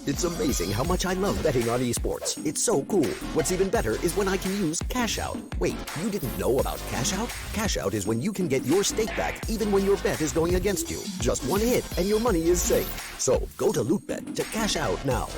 It's amazing how much I love betting on esports. It's so cool. What's even better is when I can use Cash Out. Wait, you didn't know about Cash Out? Cash Out is when you can get your stake back even when your bet is going against you. Just one hit and your money is safe. So go to Lootbet to cash out now.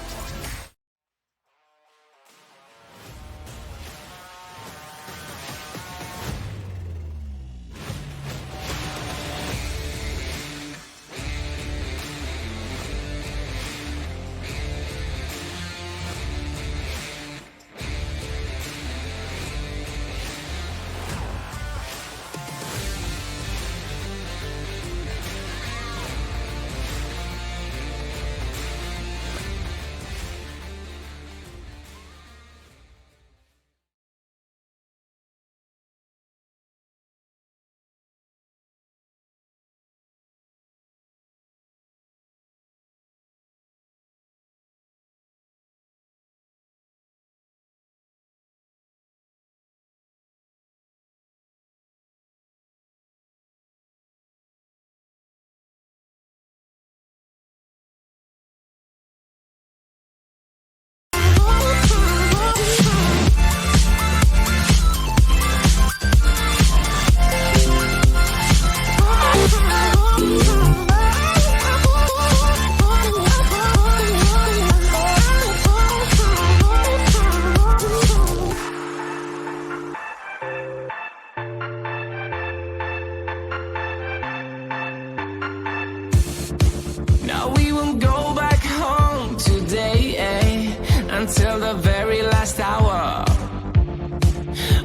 Now we won't go back home today, until the very last hour.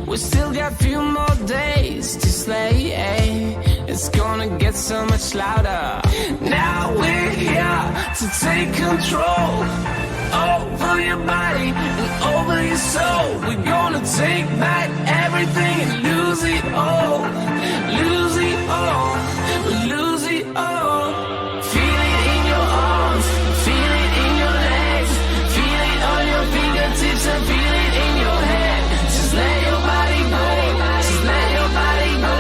We still got a few more days to slay, it's gonna get so much louder. Now we're here to take control over your body and over your soul. We're gonna take back everything and lose it all. Lose it all. Lose it all. Feel it in your arms, feel it in your legs, feel it on your fingertips and feel it in your head. Just let your body go, just let your body go,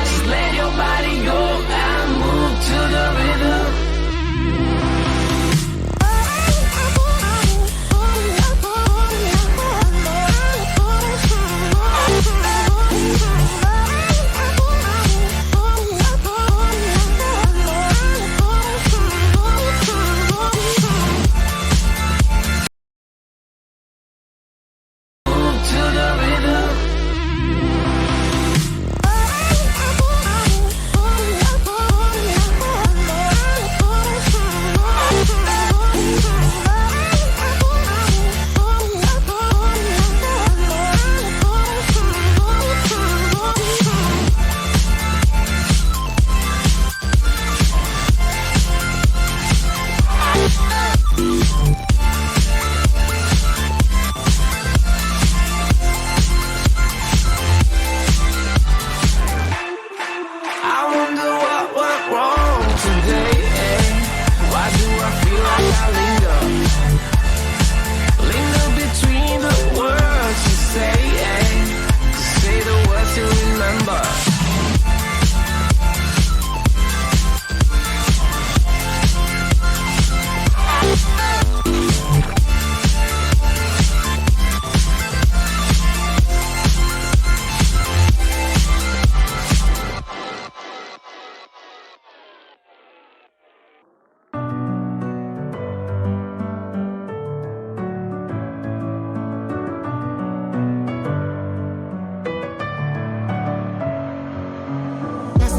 just let your body go and move to the rhythm.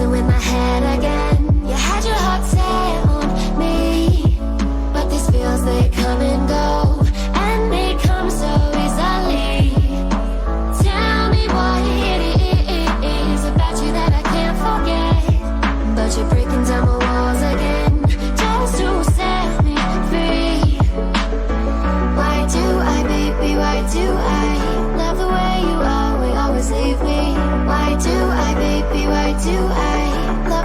With my head again, you had your heart set on me, but these feels, they come and go, and they come so easily. Tell me what it is about you that I can't forget, but you're breaking down my walls again, just to set me free. Why do I, baby, why do I love the way you are, we always leave me? Why do I, baby, why do I love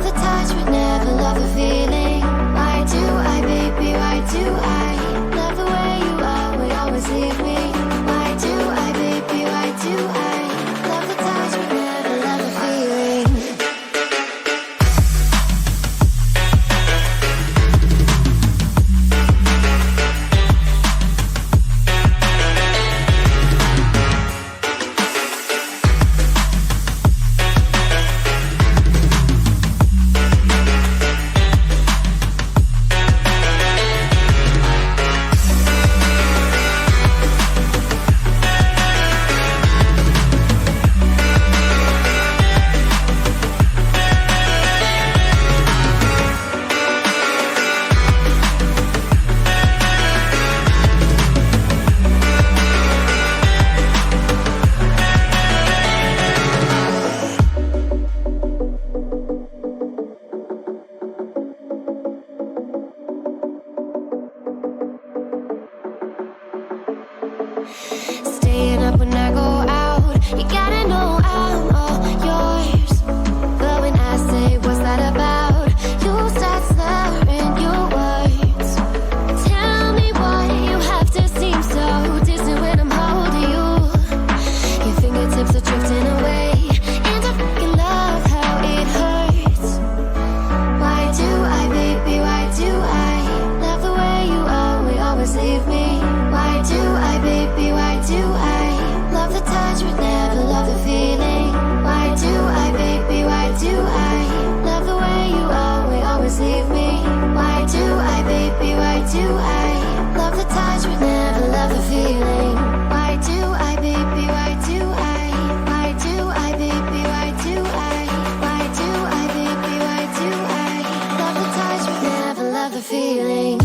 Staying up when I go out, you gotta know I'm all yours. But when I say what's that about, you start slurring your words. Tell me why you have to seem so distant when I'm holding you. Your fingertips are drifting away, and I fucking love how it hurts. Why do I, baby, why do I love the way you always leave me? Why do I, baby, why do I love the touch but never love the feeling? Why do I, baby, why do I love the way you always leave me? Why do I, baby, why do I love the touch but never love the feeling? Why do I, baby, why do I? Why do I, baby, why do I? Why do I, baby, why do I love the touch but never love the feeling?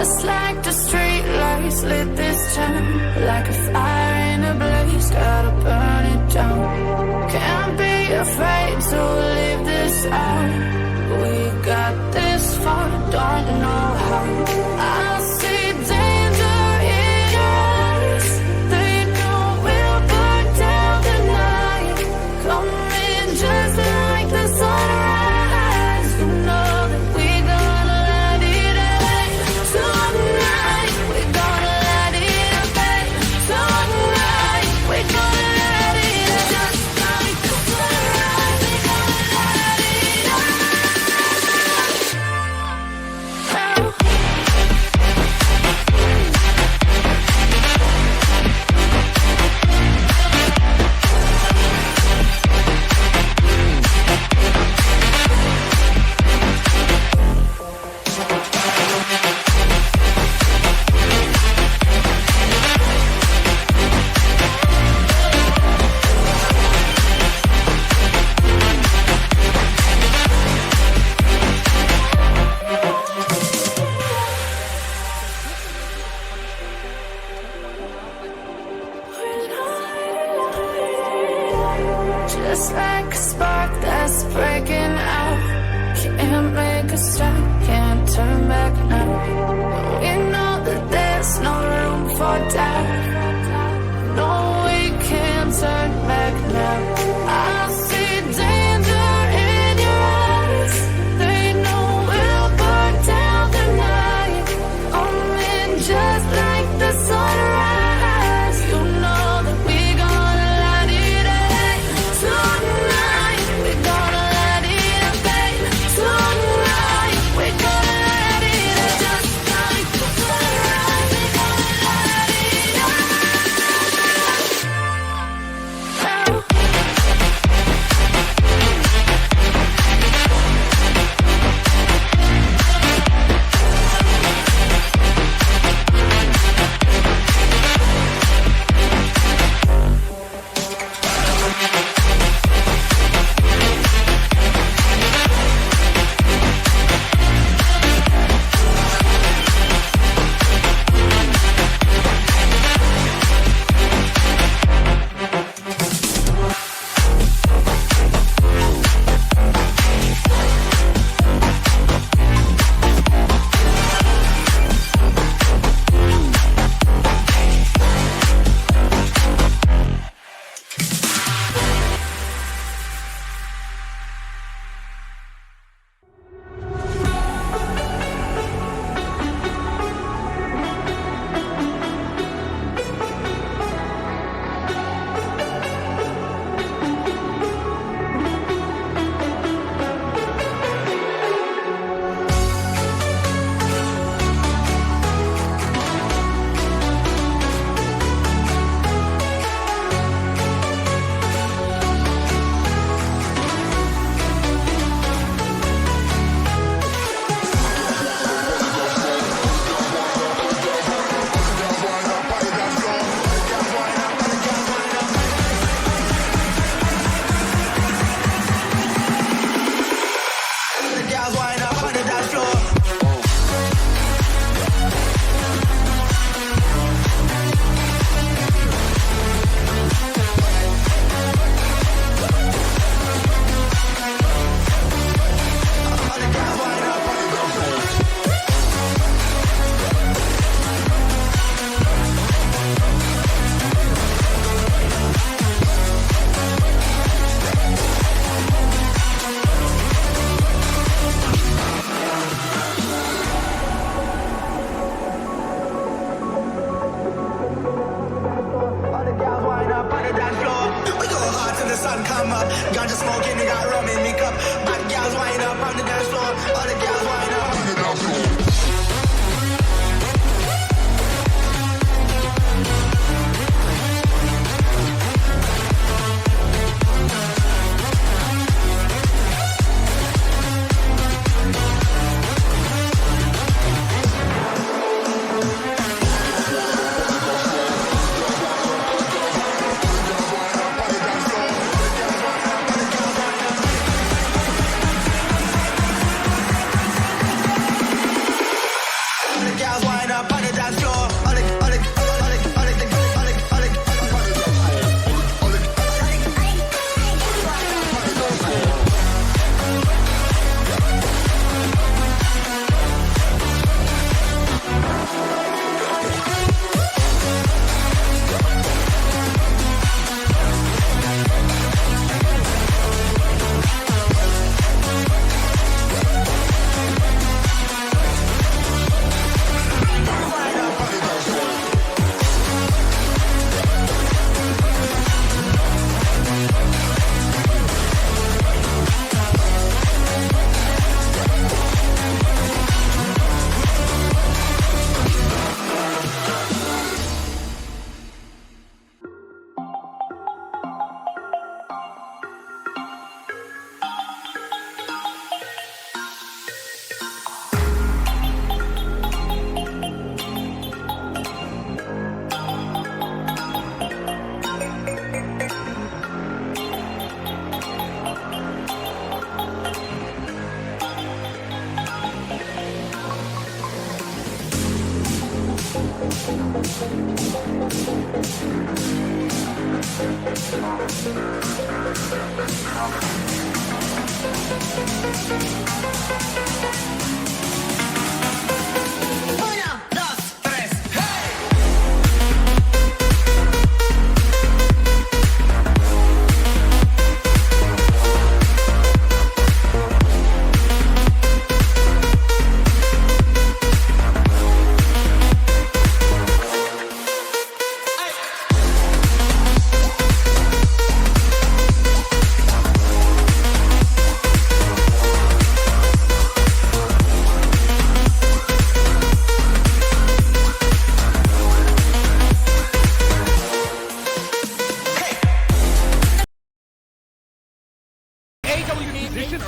Just like the street lights lit this town, like a fire in a blaze, gotta burn it down. Can't be afraid to leave this out. We got this far, don't know how. I see danger in us. They know we'll burn down the night. Coming just like the sunrise. You know that we gonna let it out. Tonight, we gonna let it out. Tonight, we gonna let it out. Just like the sunrise, we gonna let it out.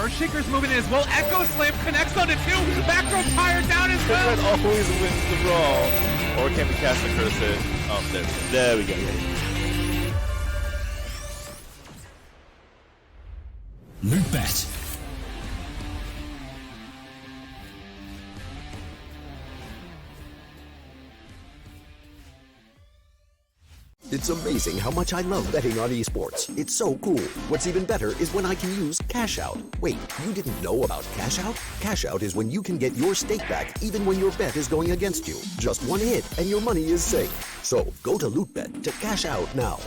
Earthshaker's moving in as well. Echo Slam connects on it too. Back row tire down as well. Lootbet always wins the brawl. Or can we cast the curse it? Oh, there we go. Lootbet. It's amazing how much I love betting on esports. It's so cool. What's even better is when I can use Cash Out. Wait, you didn't know about Cash Out? Cash Out is when you can get your stake back even when your bet is going against you. Just one hit and your money is safe. So go to Lootbet to cash out now.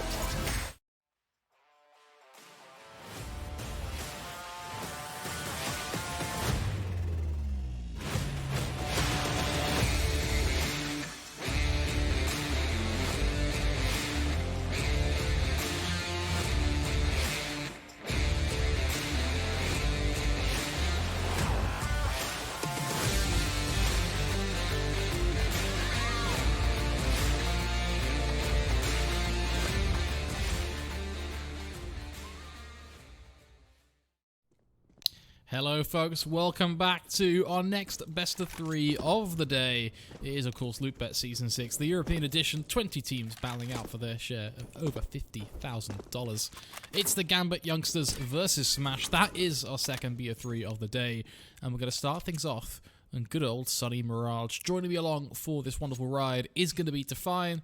Hello folks, welcome back to our next best of 3 of the day. It is of course Lootbet Season 6, the European edition, 20 teams battling out for their share of over $50,000. It's the Gambit youngsters versus Smash. That is our second BO3 of the day, and we're going to start things off on good old sunny Mirage. Joining me along for this wonderful ride is going to be Define.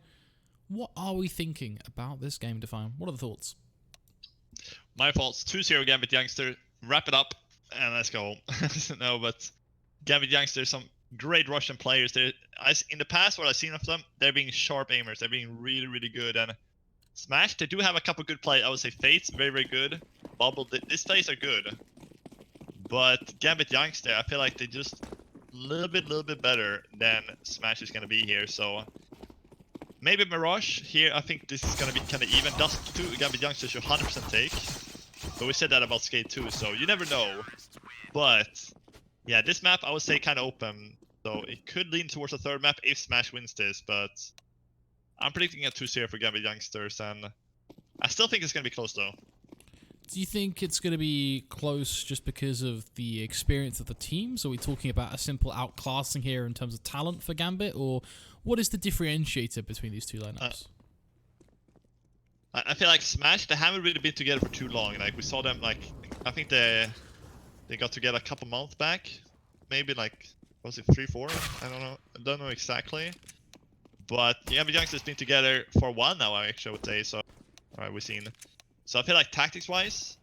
What are we thinking about this game, Define? What are the thoughts? My thoughts, 2-0 Gambit youngster, wrap it up. And let's go. No, but Gambit youngsters, some great Russian players. In the past, what I've seen of them, they're being sharp aimers. They're being really, really good. And Smash, they do have a couple good plays. I would say Fate's very, very good. Bubble, these plays are good. But Gambit youngster, I feel like they just a little bit better than Smash is going to be here. So maybe Mirage here. I think this is going to be kind of even. Dust 2 Gambit youngsters should 100% take. But we said that about Skate 2, so you never know. But yeah, this map I would say kind of open. So it could lean towards a third map if Smash wins this, but I'm predicting a 2-0 for Gambit youngsters, and I still think it's going to be close though. Do you think it's going to be close just because of the experience of the teams? Are we talking about a simple outclassing here in terms of talent for Gambit, or what is the differentiator between these two lineups? I feel like Smash, they haven't really been together for too long. Like we saw them, like I think they got together a couple months back, maybe like was it 3-4? I don't know exactly. But Gambit youngsters been together for a while now. I actually would say so. All right, we've seen. So I feel like tactics-wise,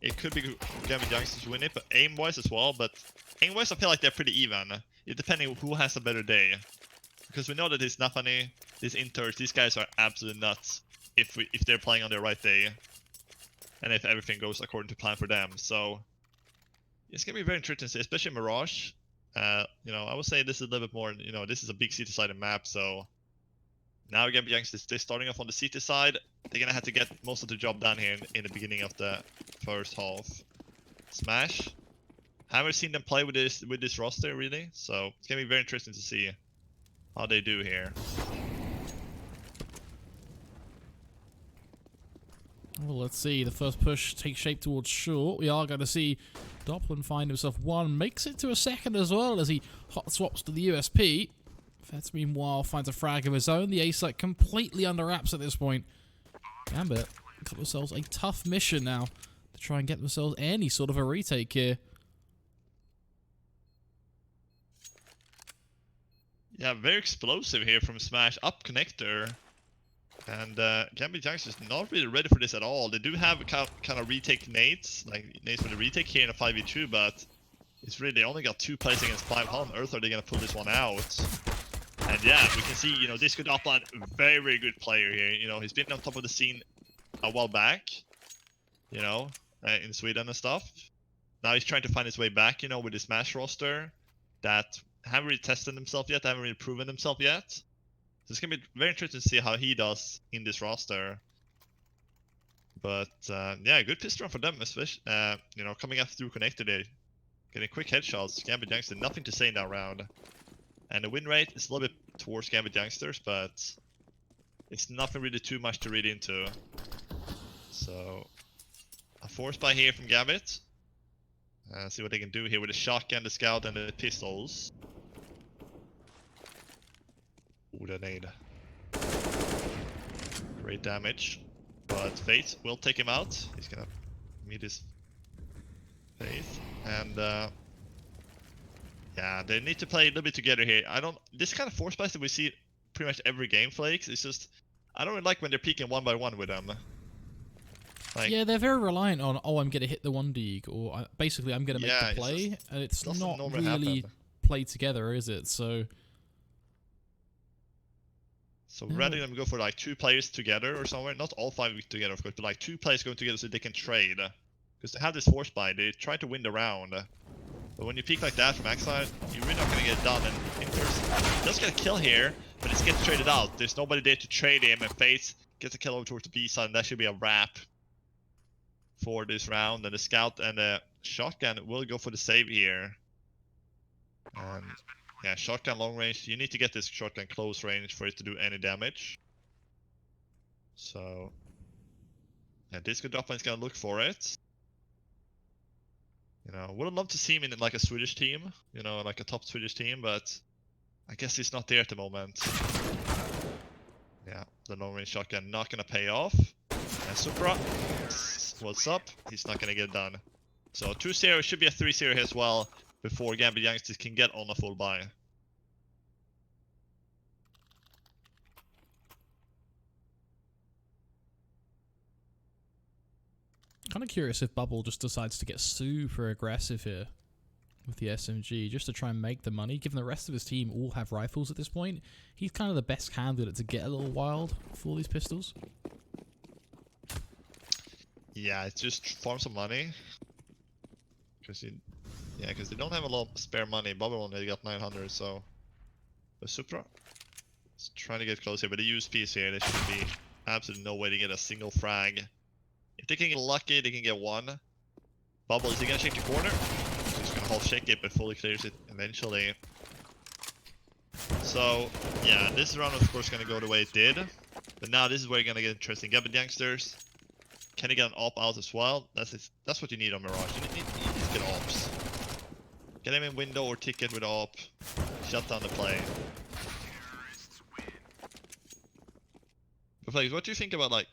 it could be Gambit youngsters win it, but aim-wise as well. But aim-wise, I feel like they're pretty even. It depending on who has a better day, because we know that this Nafani, these Inters, these guys are absolutely nuts. If they're playing on their right day, and if everything goes according to plan for them, so it's gonna be very interesting, especially Mirage. You know, I would say this is a little bit more. You know, this is a big city-sided map, so now Gambit youngsters, they're starting off on the city side. They're gonna have to get most of the job done here in the beginning of the first half. Smash, haven't seen them play with this roster really, so it's gonna be very interesting to see how they do here. Well, let's see. The first push takes shape towards short. We are going to see Doppelin find himself one. Makes it to a second as well as he hot swaps to the USP. Fets, meanwhile, finds a frag of his own. The A-site completely under wraps at this point. Gambit got themselves a tough mission now to try and get themselves any sort of a retake here. Yeah, very explosive here from Smash up connector. And Gambit Youngsters not really ready for this at all. They do have kind of retake nades, like nades for the retake here in a 5v2, but it's really, they only got 2 plays against 5. How on earth are they going to pull this one out? And yeah, we can see, you know, Disco Doppler, very, very good player here. You know, he's been on top of the scene a while back, you know, in Sweden and stuff. Now he's trying to find his way back, you know, with his Smash roster that haven't really tested himself yet, haven't really proven himself yet. So it's going to be very interesting to see how he does in this roster. But yeah, good pistol run for them, especially, you know, coming up through connector there. Getting quick headshots, Gambit Youngsters, nothing to say in that round. And the win rate is a little bit towards Gambit Youngsters, but it's nothing really too much to read into. So, a force buy here from Gambit. See what they can do here with the shotgun, the scout, and the pistols. Ooh, the nade. Great damage. But Faith will take him out. He's gonna meet his Faith. And yeah, they need to play a little bit together here. This kind of force buys that we see pretty much every game, Flakes, it's just, I don't really like when they're peeking 1 by 1 with them. Like, yeah, they're very reliant on, oh, I'm going to hit the 1 dig, or basically I'm going to make the play, and it's not really played together, is it? So rather than go for like 2 players together or somewhere, not all 5 together of course, but like 2 players going together so they can trade. Because they have this force buy, they try to win the round. But when you peek like that from X-side, you're really not going to get it done. And Inters does get a kill here, but it gets traded out. There's nobody there to trade him, and Faith gets a kill over towards the B side, and that should be a wrap for this round. And the scout and the shotgun will go for the save here. Yeah, shotgun long range. You need to get this shotgun close range for it to do any damage. So yeah, Disco Doppler is gonna look for it. You know, would have loved to see him in like a Swedish team, you know, like a top Swedish team, but I guess he's not there at the moment. Yeah, the long range shotgun not gonna pay off. And Supra, what's up? He's not gonna get it done. So 2-0 should be a 3-0 here as well before Gambit Youngsters can get on a full buy. kind of curious if Bubble just decides to get super aggressive here with the SMG just to try and make the money, given the rest of his team all have rifles at this point. He's kind of the best candidate to get a little wild for all these pistols. Yeah, it's just farm some money. Because they don't have a lot of spare money. Bubble only got 900, so... But Supra is trying to get close here, but they use piece here. There should be absolutely no way to get a single frag. If they can get lucky, they can get one. Bubble, is he gonna shake the corner? He's gonna half shake it, but fully clears it eventually. So, yeah, this round of course gonna go the way it did. But now this is where you're gonna get interesting. Gambit Youngsters. Can he get an op out as well? That's what you need on Mirage. You need to get ops. Get him in window or ticket with op. Shut down the play. But like, what do you think about, like,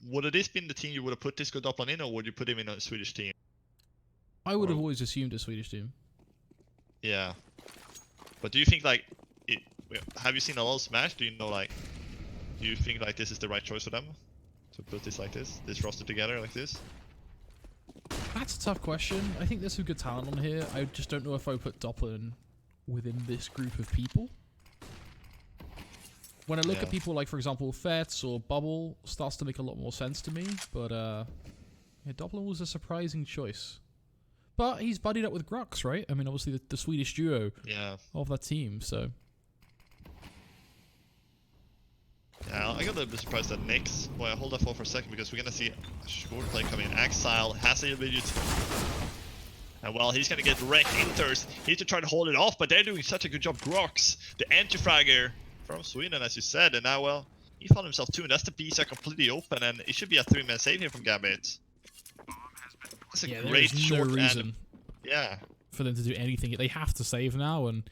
would have this been the team you would have put Disco Doppler in, or would you put him in a Swedish team? I would have always assumed a Swedish team. Yeah. But do you think, like, have you seen a lot of Smash? Do you know, like, do you think, like, this is the right choice for them? To put this like this roster together like this? That's a tough question. I think there's some good talent on here. I just don't know if I would put Doppler in within this group of people. When I look at people like, for example, Fets or Bubble, starts to make a lot more sense to me. But yeah, Doppler was a surprising choice. But he's buddied up with Grux, right? I mean, obviously the Swedish duo of that team, so... Yeah, I got a little bit surprised that Nyx... Well, hold that for a second, because we're gonna see a short play coming in. Exile has a ability to... And well, he's gonna get wrecked. Inters need to try to hold it off, but they're doing such a good job. Grux, the anti-fragger from Sweden, as you said, and now, well, he found himself too, and that's the B-side completely open, and it should be a 3-man save here from Gambit. That's a great short reason yeah. for them to do anything. They have to save now, and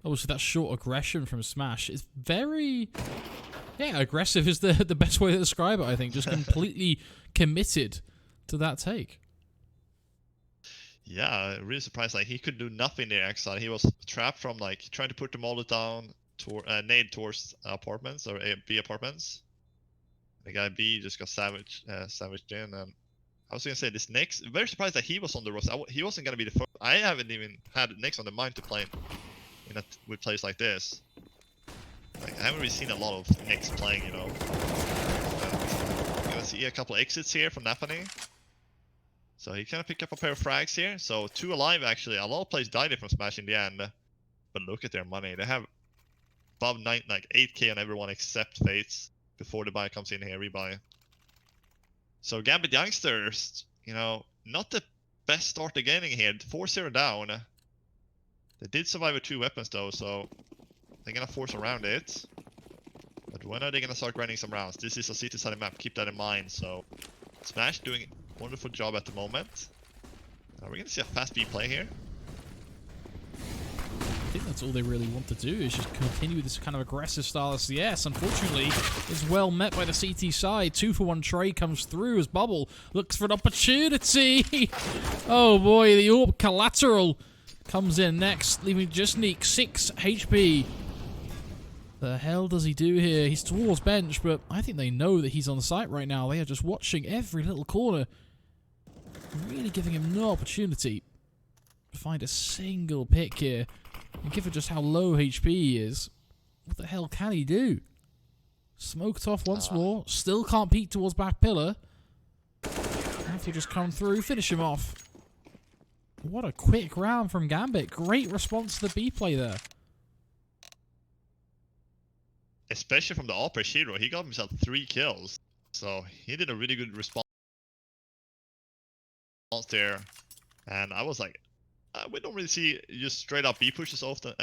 obviously that short aggression from Smash is very... Yeah, aggressive is the best way to describe it, I think. Just completely committed to that take. Yeah, really surprised. Like he could do nothing there. Exile. He was trapped from like trying to put the molotov down, nade towards apartments or B apartments. The guy B just got savaged in, and I was gonna say this Nyx. Very surprised that he was on the roster. He wasn't gonna be the first. I haven't even had Nyx on the mind to play with plays like this. Like I haven't really seen a lot of Nyx playing, you know. You're gonna see a couple of exits here from Nathani. So he kind of picked up a pair of frags here. So 2 alive actually. A lot of players died from Smash in the end. But look at their money. They have above 8k on everyone except Fates before the buy comes in here, rebuy. So Gambit youngsters, you know, not the best start to gaining here. 4-0 down. They did survive with 2 weapons though, so they're gonna force around it. But when are they gonna start grinding some rounds? This is a city-sided map, keep that in mind. So Smash doing a wonderful job at the moment. Are we gonna see a fast B play here? I think that's all they really want to do is just continue this kind of aggressive style of CS. Unfortunately, it's well met by the CT side. 2-for-1 trade comes through as Bubble looks for an opportunity. Oh boy, the AWP collateral comes in next, leaving just Neek 6 HP. The hell does he do here? He's towards bench, but I think they know that he's on site right now. They are just watching every little corner, really giving him no opportunity to find a single pick here. And given just how low HP he is, what the hell can he do? Smoked off once more. Still can't peek towards back pillar. Have to just come through, finish him off. What a quick round from Gambit. Great response to the B play there. Especially from the Opera Shiro. He got himself 3 kills. So he did a really good response there. And I was like, we don't really see just straight up B pushes often,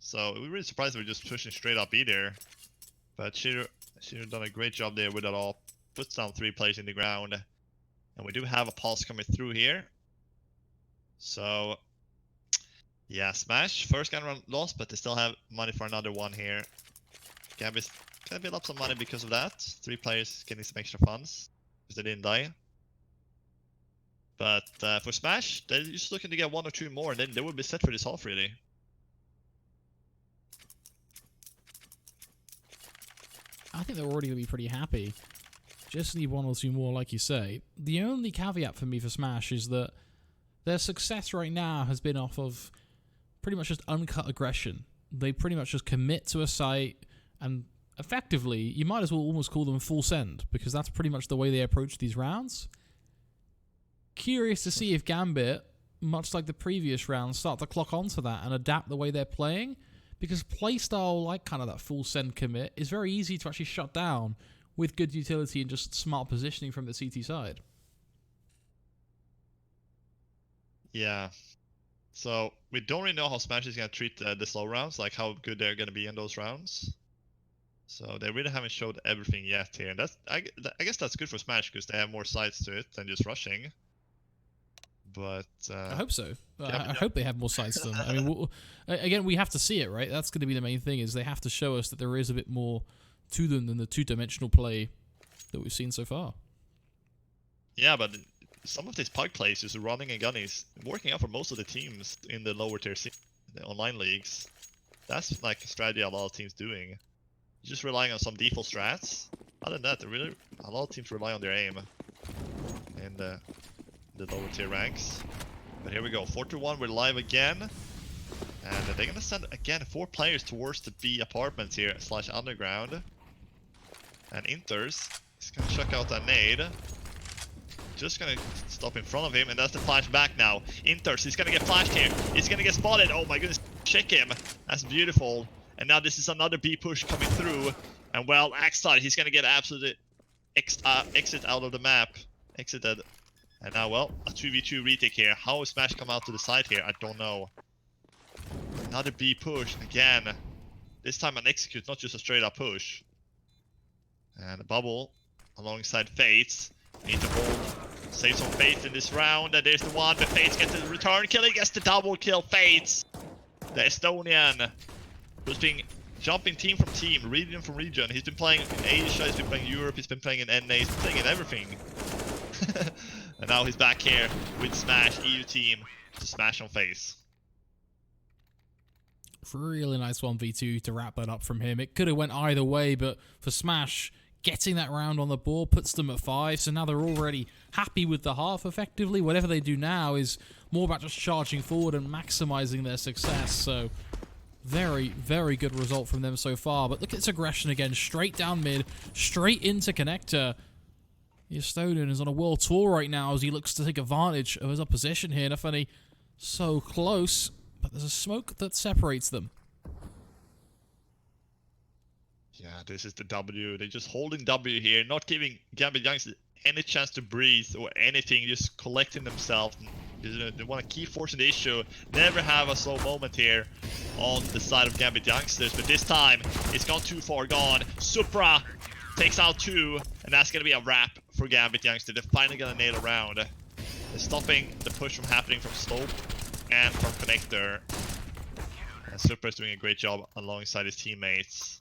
so we're really surprised we're just pushing straight up B there. But Shiro done a great job there with it all. Puts down 3 players in the ground, and we do have a pulse coming through here. So yeah, Smash first gun run lost, but they still have money for another one here. Gambit's gonna build up some money because of that. 3 players getting some extra funds because they didn't die. But for Smash, they're just looking to get 1 or 2 more, and then they will be set for this half, really. I think they're already going to be pretty happy. Just need 1 or 2 more, like you say. The only caveat for me for Smash is that their success right now has been off of pretty much just uncut aggression. They pretty much just commit to a site, and effectively, you might as well almost call them full send, because that's pretty much the way they approach these rounds. Curious to see if Gambit, much like the previous round, start to clock onto that and adapt the way they're playing, because playstyle like kind of that full send commit is very easy to actually shut down with good utility and just smart positioning from the CT side. Yeah. So we don't really know how Smash is going to treat the slow rounds, like how good they're going to be in those rounds. So they really haven't showed everything yet here. And that's I guess that's good for Smash because they have more sides to it than just rushing. But I hope so. I hope they have more sides to them. I mean, again, we have to see it, right? That's going to be the main thing, is they have to show us that there is a bit more to them than the 2-dimensional play that we've seen so far. Yeah, but some of these pug plays, just running and gunning, is working out for most of the teams in the lower tier the online leagues. That's like a strategy a lot of teams doing. Just relying on some default strats. Other than that, a lot of teams rely on their aim in the lower tier ranks. But here we go, 4-1, we're live again. And they're gonna send, again, 4 players towards the B apartments here, / underground. And Inters is gonna check out that nade. Just gonna stop in front of him, and that's the flash back now. Inters, he's gonna get flashed here. He's gonna get spotted. Oh my goodness, check him. That's beautiful. And now this is another B push coming through. And well, Axtad, he's gonna get absolute exit out of the map. Exited. And now, well, a 2v2 retake here. How is Smash come out to the side here? I don't know. Another B push again. This time an execute, not just a straight up push. And a bubble alongside Fates. Need to hold, save some Fates in this round. And there's the one, but Fates gets the return kill. He gets the double kill. Fates, the Estonian, who's been jumping team from team, region from region. He's been playing in Asia, he's been playing in Europe, he's been playing in NA, he's been playing in everything. And now he's back here with Smash EU team to smash on face. Really nice 1v2 to wrap that up from him. It could have went either way, but for Smash, getting that round on the board puts them at 5, so now they're already happy with the half, effectively. Whatever they do now is more about just charging forward and maximizing their success, so very, very good result from them so far. But look at its aggression again, straight down mid, straight into connector. Estonian is on a world tour right now as he looks to take advantage of his opposition here. Nafani so close, but there's a smoke that separates them. Yeah, this is the W. They're just holding W here, not giving Gambit Youngsters any chance to breathe or anything, just collecting themselves. They want to keep forcing the issue, never have a slow moment here on the side of Gambit Youngsters, but this time it's gone too far gone. Supra takes out 2, and that's going to be a wrap for Gambit Youngsters. They're finally going to nail a round. They're stopping the push from happening from Slope and from Connector. And Supra is doing a great job alongside his teammates.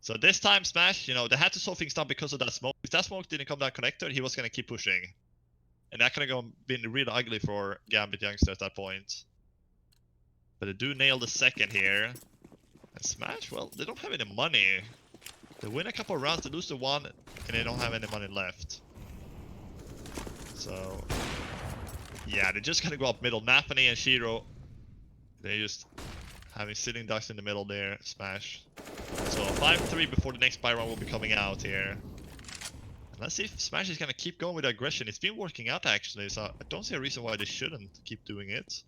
So this time Smash, you know, they had to slow things down because of that smoke. If that smoke didn't come down Connector, he was going to keep pushing. And that could have been really ugly for Gambit Youngster at that point. But they do nail the second here. And Smash, well, they don't have any money. They win a couple of rounds, they lose the one, and they don't have any money left. So, yeah, they're just gonna go up middle. Nafani and Shiro, they just having sitting ducks in the middle there. Smash. So 5-3 before the next buy round will be coming out here. And let's see if Smash is gonna keep going with aggression. It's been working out actually, so I don't see a reason why they shouldn't keep doing it.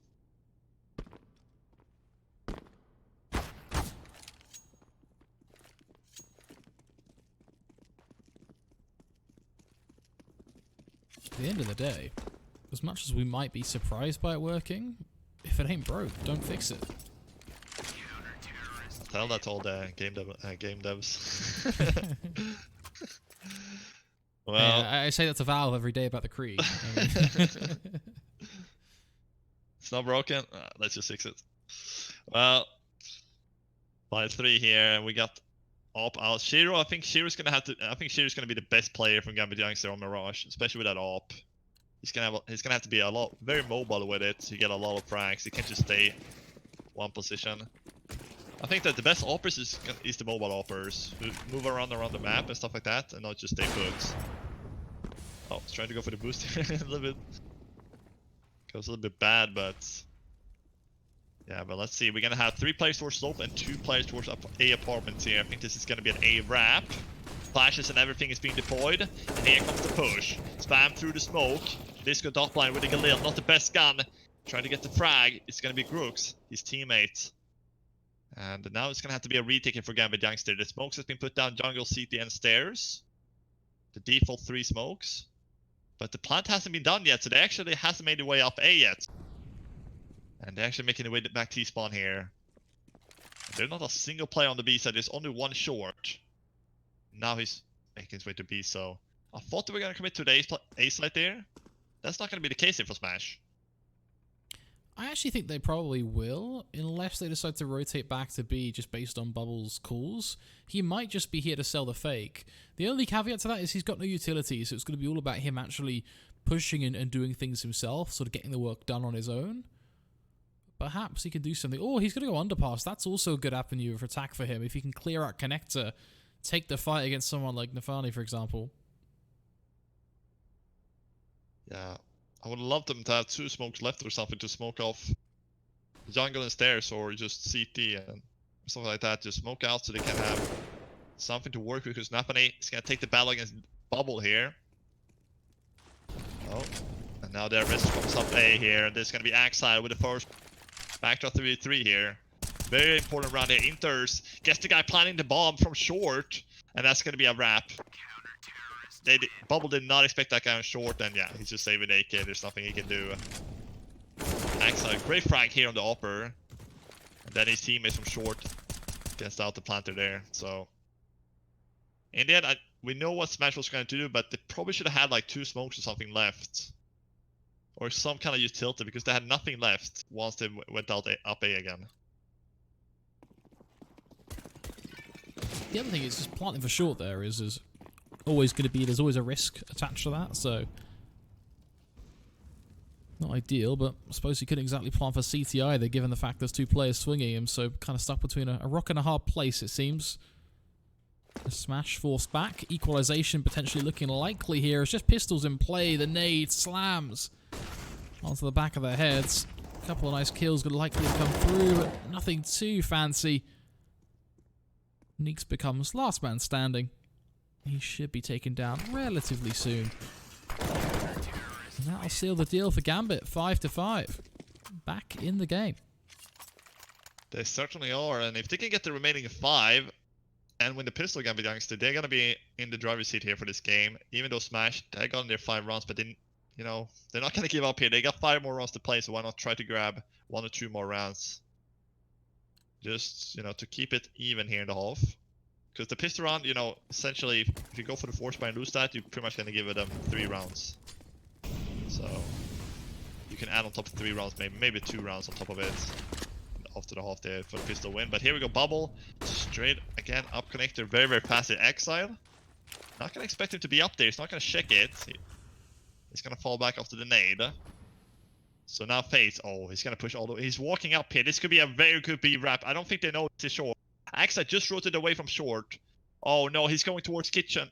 At the end of the day, as much as we might be surprised by it working, if it ain't broke, don't fix it. I'll tell that to all the game devs. Well, yeah, I say that to Valve every day about the Krieg. I mean, it's not broken. Let's just fix it. Well, 5-3 here, and we got Op out. Shiro, I think Shiro's gonna have to. I think Shiro's gonna be the best player from Gambit Youngster on Mirage, especially with that Op. He's gonna have to be very mobile with it to get a lot of frags. He can't just stay one position. I think that the best oppers is the mobile oppers who move around the map and stuff like that, and not just stay put. Oh, he's trying to go for the boost here a little bit. Goes a little bit bad, but yeah. But let's see. We're gonna have 3 players towards slope and 2 players towards A apartments here. I think this is gonna be an A wrap. Flashes and everything is being deployed, and here comes the push. Spam through the smoke. Disco top line with the Galil, not the best gun. Trying to get the frag. It's gonna be Grooks, his teammate. And now it's gonna have to be a retake for Gambit Youngster. The smokes has been put down jungle, CT, and stairs. The default 3 smokes. But the plant hasn't been done yet, so they actually hasn't made their way up A yet. And they're actually making their way back to spawn here. There's not a single player on the B side, there's only 1 short. Now he's making his way to B, so I thought they were gonna commit to the A side there. That's not gonna be the case here for Smash. I actually think they probably will, unless they decide to rotate back to B just based on Bubble's calls. He might just be here to sell the fake. The only caveat to that is he's got no utility, so it's going to be all about him actually pushing and doing things himself, sort of getting the work done on his own. Perhaps he can do something. Oh, he's going to go underpass. That's also a good avenue of attack for him. If he can clear out Connector, take the fight against someone like Nafani, for example. Yeah. I would love them to have 2 smokes left or something to smoke off jungle and stairs, or just CT and something like that. Just smoke out so they can have something to work with, because Nafani is going to take the battle against Bubble here. Oh, and now their risk comes up A here. There's going to be Axile with the first backdraw 3v3 here. Very important round here. Inters gets the guy planting the bomb from short, and that's going to be a wrap. Bubble did not expect that guy on short, and yeah, he's just saving AK. There's nothing he can do. Axel, great frag here on the upper. And then his teammates from short gets out the planter there. So in the end, we know what Smash was going to do, but they probably should have had like 2 smokes or something left, or some kind of utility, because they had nothing left once they went out up A again. The other thing is just planting for short there is always going to be, there's always a risk attached to that, so Not ideal, but I suppose he couldn't exactly plan for CT either, given the fact there's 2 players swinging him, so kind of stuck between a rock and a hard place, it seems. A smash forced back. Equalization potentially looking likely here. It's just pistols in play. The nade slams onto the back of their heads. A couple of nice kills could likely come through, but nothing too fancy. Neeks becomes last man standing. He should be taken down relatively soon. And that'll seal the deal for Gambit. 5-5. Back in the game. They certainly are, and if they can get the remaining 5 and win the pistol Gambit youngster, they're gonna be in the driver's seat here for this game. Even though Smash, they got their 5 rounds, but they, you know, they're not gonna give up here. They got 5 more rounds to play, so why not try to grab 1 or 2 more rounds? Just, you know, to keep it even here in the half. Because the pistol round, you know, essentially, if you go for the force buy and lose that, you're pretty much gonna give them 3 rounds. So you can add on top of 3 rounds, maybe 2 rounds on top of it after the half there for the pistol win. But here we go, bubble straight again, up connector, very very passive exile. Not gonna expect him to be up there. He's not gonna check it. He's gonna fall back after the nade. So now Face. Oh, he's gonna push all the way. He's walking up here. This could be a very good B wrap. I don't think they know it's short. Exile just rotated away from short. Oh no, he's going towards kitchen.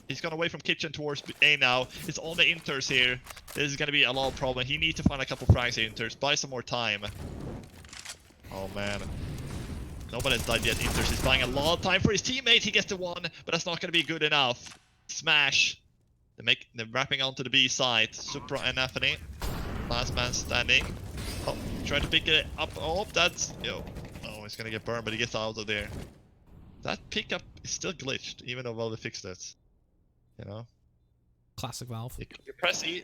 He's gone away from kitchen towards A now. It's on the inters here. This is gonna be a lot of problem. He needs to find a couple frags here, inters. Buy some more time. Oh man. Nobody's died yet. Inters is buying a lot of time for his teammate. He gets the 1, but that's not gonna be good enough. Smash. They're wrapping onto the B side. Supra and Anthony. Last man standing. Oh, trying to pick it up. Oh, that's yo. Oh, he's gonna get burned, but he gets out of there. That pickup is still glitched, even though Valve fixed it. You know? Classic Valve. You press E,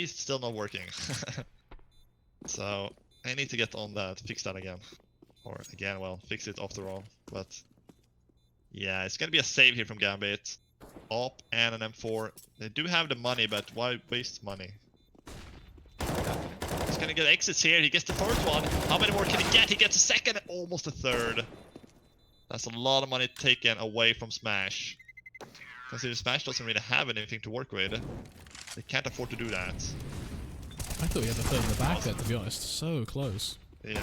it's still not working. So, I need to get on that, fix that again. Or again, well, fix it after all. But, yeah, it's gonna be a save here from Gambit. Op and an M4. They do have the money, but why waste money? He's gonna get exits here, he gets the first one. How many more can he get? He gets a second, almost a third. That's a lot of money taken away from Smash. Considering Smash doesn't really have anything to work with. They can't afford to do that. I thought he had the third in the back there, to be honest. So close. Yeah.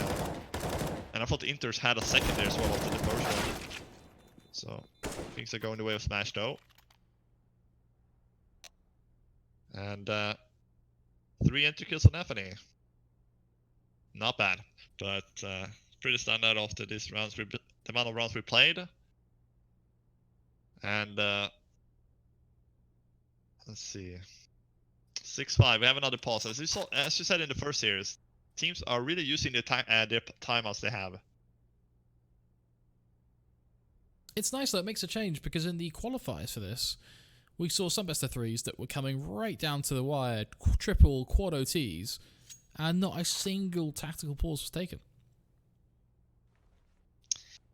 And I thought the Inters had a second there as well after the first one. So, things are going the way of Smash though. And 3 enter kills on Anthony. Not bad, but pretty standard after these rounds, the amount of rounds we played. And let's see, 6-5. We have another pause. As you said in the first series, teams are really using their timeouts they have. It's nice that it makes a change, because in the qualifiers for this, we saw some best of 3s that were coming right down to the wire, triple, quad OTs, and not a single tactical pause was taken.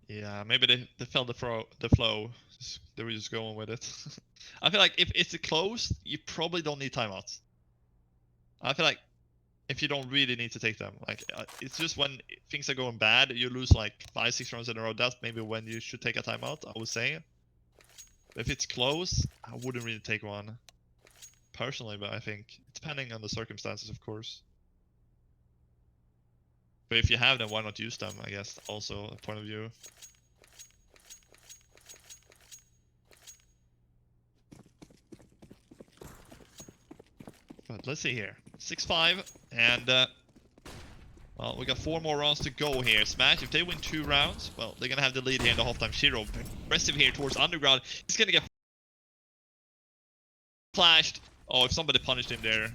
Yeah, maybe they felt the flow. They were just going with it. I feel like if it's close, you probably don't need timeouts. I feel like if you don't really need to take them, like it's just when things are going bad, you lose like 5-6 rounds in a row. That's maybe when you should take a timeout, I would say. If it's close, I wouldn't really take one personally, but I think depending on the circumstances, of course. But if you have them, why not use them? I guess also a point of view. But let's see here, 6-5, and well, we got 4 more rounds to go here. Smash, if they win 2 rounds, well, they're gonna have the lead here in the halftime. Shiro, aggressive here towards Underground. He's gonna get flashed. Oh, if somebody punished him there,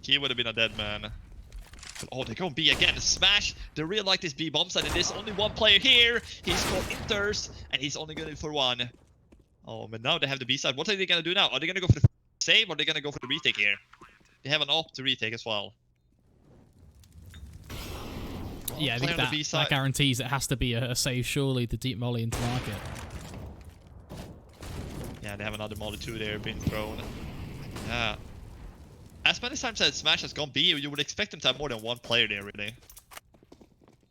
he would have been a dead man. But, oh, they're going B again. Smash, they really like this B bomb side, and there's only 1 player here. He's called Inters, and he's only going for 1. Oh, but now they have the B side. What are they gonna do now? Are they gonna go for the save, or are they gonna go for the retake here? They have an op to retake as well. Yeah, I think that guarantees it has to be a save, surely, the deep molly into market. Yeah, they have another molly too there being thrown. Yeah. As many times as Smash has gone B, you would expect them to have more than 1 player there, really.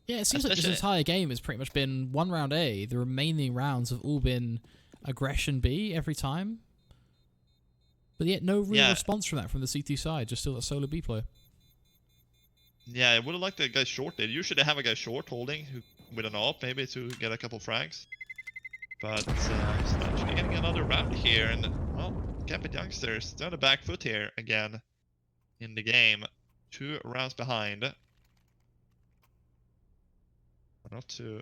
Yeah, it seems like this entire game has pretty much been 1 round A. The remaining rounds have all been aggression B every time. But yet no real response from that from the CT side, just still that solo B player. Yeah, I would have liked the guy short there. Usually they have a guy short holding with an AWP maybe to get a couple frags. But he's actually getting another round here, and well, Gambit Youngsters, they're on the back foot here again in the game. 2 rounds behind. Not 2.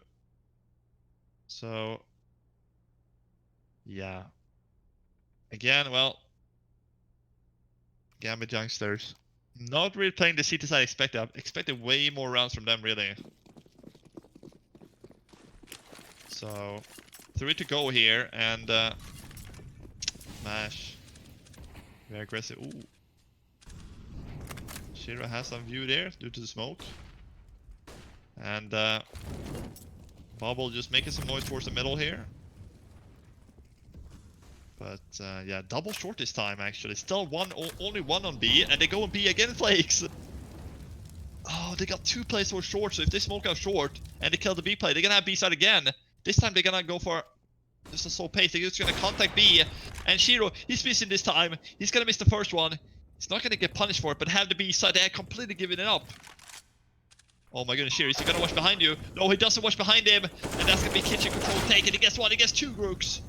So, yeah. Again, well, Gambit Youngsters not really playing the CTs I expected. I expected way more rounds from them, really. So, 3 to go here, and Smash. Very aggressive. Ooh. Shiro has some view there due to the smoke. And Bubble just making some noise towards the middle here. But yeah, double short this time actually. Still only one on B, and they go on B again, Flakes. Oh, they got 2 plays for short, so if they smoke out short and they kill the B play, they're gonna have B side again. This time they're gonna go for just a slow pace. They're just gonna contact B, and Shiro, he's missing this time. He's gonna miss the first one. He's not gonna get punished for it, but have the B side, they're completely giving it up. Oh my goodness, Shiro, is he gonna watch behind you? No, he doesn't watch behind him, and that's gonna be kitchen control taken. And guess what? He gets 2 Grooks.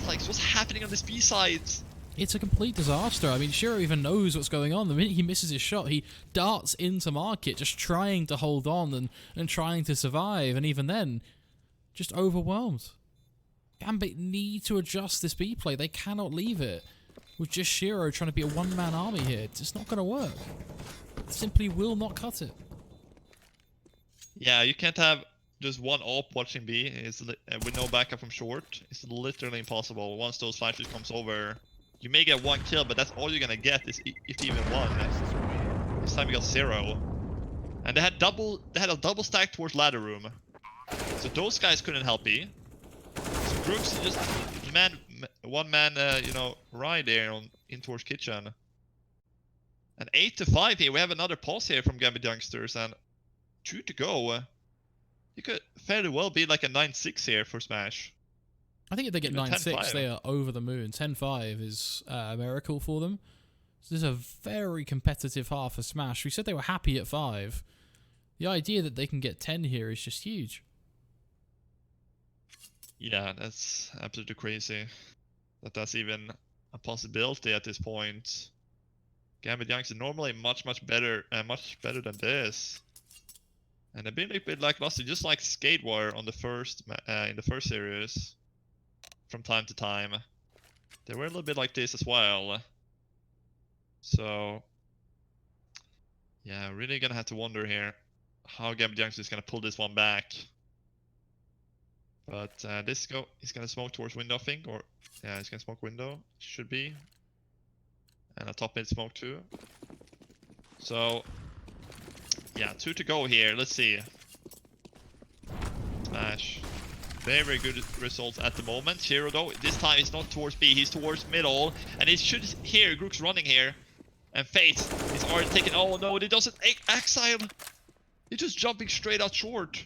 Like, what's happening on this B side? It's a complete disaster. I mean, Shiro even knows what's going on. The minute he misses his shot, he darts into market, just trying to hold on and trying to survive, and even then, just overwhelmed. Gambit need to adjust this B play. They cannot leave it with just Shiro trying to be a one-man army here. It's just not going to work. It simply will not cut it. Yeah, you can't have just one AWP watching B with no backup from short. It's literally impossible. Once those flashes comes over, you may get 1 kill, but that's all you're gonna get, is if even 1. This time you got 0. And they had a double stack towards ladder room, so those guys couldn't help B. So Brooks just one man you know, ride there in towards kitchen. And 8 to 5 here. We have another pause here from Gambit Youngsters, and 2 to go. You could fairly well be like a 9-6 here for Smash. I think if they get 9-6, they are over the moon. 10-5 is a miracle for them. So this is a very competitive half for Smash. We said they were happy at 5. The idea that they can get 10 here is just huge. Yeah, that's absolutely crazy. That's even a possibility at this point. Gambit Youngsters normally much better than this. And they've been a bit lackluster, just like Skatewar on the in the first series. From time to time, they were a little bit like this as well. So, yeah, really gonna have to wonder here how Gambit Youngsters is gonna pull this one back. But he's gonna smoke towards window, I think, or yeah, he's gonna smoke window. Should be, and a top mid smoke too. So. Yeah, 2 to go here. Let's see. Smash. Very good results at the moment. Shiro though, this time he's not towards B, he's towards middle. And he should hear Grook's running here. And Fate is already taken. Oh no, he doesn't exile. He's just jumping straight out short.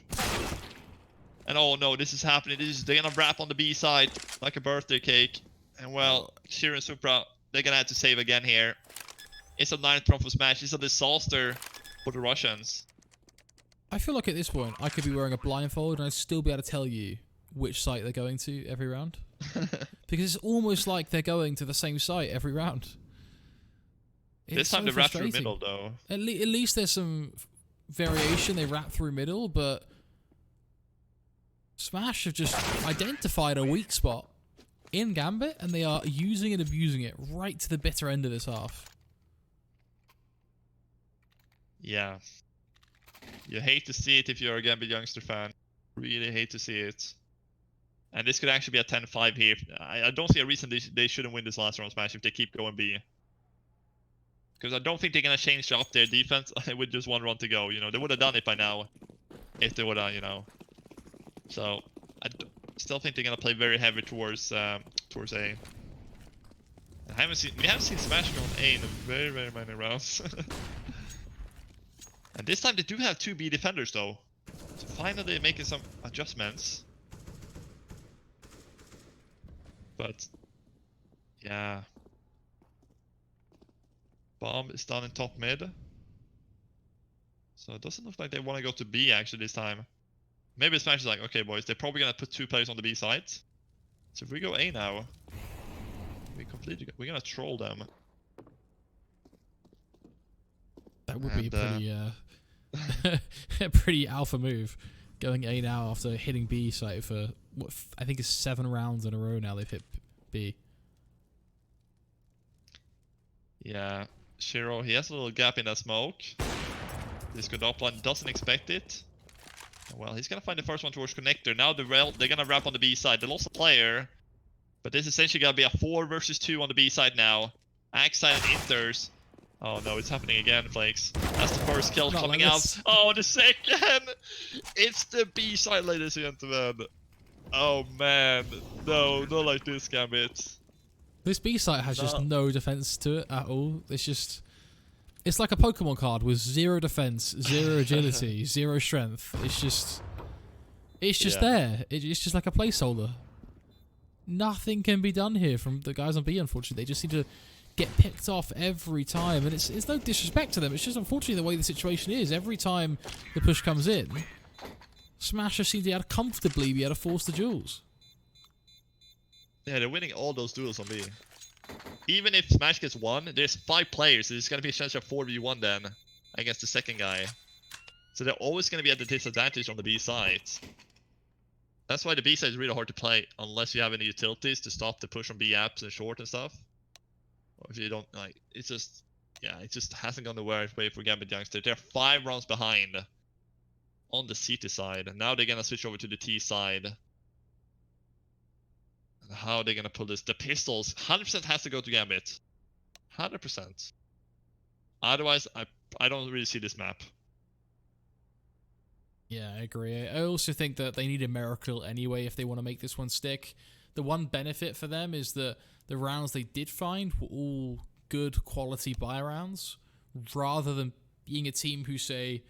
And oh no, this is happening. They're gonna wrap on the B side like a birthday cake. And well, Shiro and Supra, they're gonna have to save again here. It's a 9th round for Smash. It's a disaster for the Russians. I feel like at this point, I could be wearing a blindfold and I'd still be able to tell you which site they're going to every round. Because it's almost like they're going to the same site every round. This time they wrap through middle though. At least there's some variation, they wrap through middle, but Smash have just identified a weak spot in Gambit and they are using and abusing it right to the bitter end of this half. Yeah. You hate to see it if you're a Gambit Youngster fan. Really hate to see it. And this could actually be a 10-5 here. I don't see a reason they shouldn't win this last round Smash if they keep going B. Because I don't think they're going to change up their defense with just 1 run to go. You know, they would have done it by now. If they would have, you know. So, I still think they're going to play very heavy towards A. We haven't seen Smash go on A in very many rounds. And this time they do have 2 B defenders though. So finally making some adjustments. But yeah. Bomb is down in top mid. So it doesn't look like they want to go to B actually this time. Maybe Smash is like, okay boys, they're probably gonna put 2 players on the B side. So if we go A now, we're gonna troll them. That would be a pretty a pretty alpha move. Going A now after hitting B site for what I think is 7 rounds in a row now they've hit B. Yeah, Shiro, he has a little gap in that smoke. This good upline doesn't expect it. Well, he's gonna find the first one towards connector. Now they're gonna wrap on the B side. They lost a player, but this is essentially gonna be a 4 versus 2 on the B side now. Axe side and Inters. Oh no, it's happening again, Flakes. That's the first kill coming out. Oh, the second! It's the B side, ladies and gentlemen. Oh man, no, not like this, Gambit. This B site has just no defense to it at all. It's like a Pokemon card with 0 defense, 0 agility, 0 strength. It's just there. It's just like a placeholder. Nothing can be done here from the guys on B, unfortunately. They just seem to get picked off every time, and it's no disrespect to them. It's just unfortunately the way the situation is. Every time the push comes in, Smasher seem to be able to comfortably be able to force the duels. Yeah, they're winning all those duels on B. Even if Smash gets 1, there's 5 players, so there's gonna be a chance of 4v1 then against the second guy. So they're always gonna be at the disadvantage on the B side. That's why the B side is really hard to play unless you have any utilities to stop the push on B apps and short and stuff. Or if you don't, like, it's just, yeah, it just hasn't gone the right way for Gambit Youngster. They're 5 rounds behind on the CT side, and now they're gonna switch over to the T side. And how are they gonna pull this? The pistols, 100% has to go to Gambit. 100%. Otherwise, I don't really see this map. Yeah, I agree. I also think that they need a miracle anyway if they want to make this one stick. The one benefit for them is that the rounds they did find were all good quality buy rounds, rather than being a team who, say,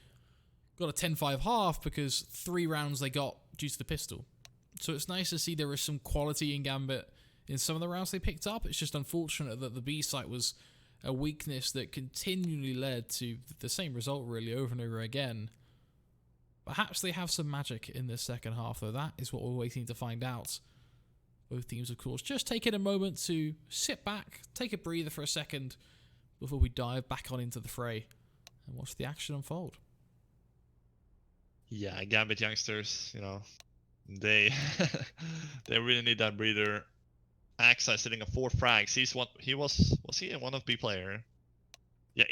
got a 10-5 half because 3 rounds they got due to the pistol. So it's nice to see there is some quality in Gambit in some of the rounds they picked up. It's just unfortunate that the B site was a weakness that continually led to the same result really over and over again. Perhaps they have some magic in this second half, though. That is what we're waiting to find out. Both teams, of course, just taking a moment to sit back, take a breather for a second before we dive back on into the fray and watch the action unfold. Yeah, Gambit Youngsters, you know, they they really need that breather. Axa sitting at 4 frags. He was he a 1 of B player? Yeah,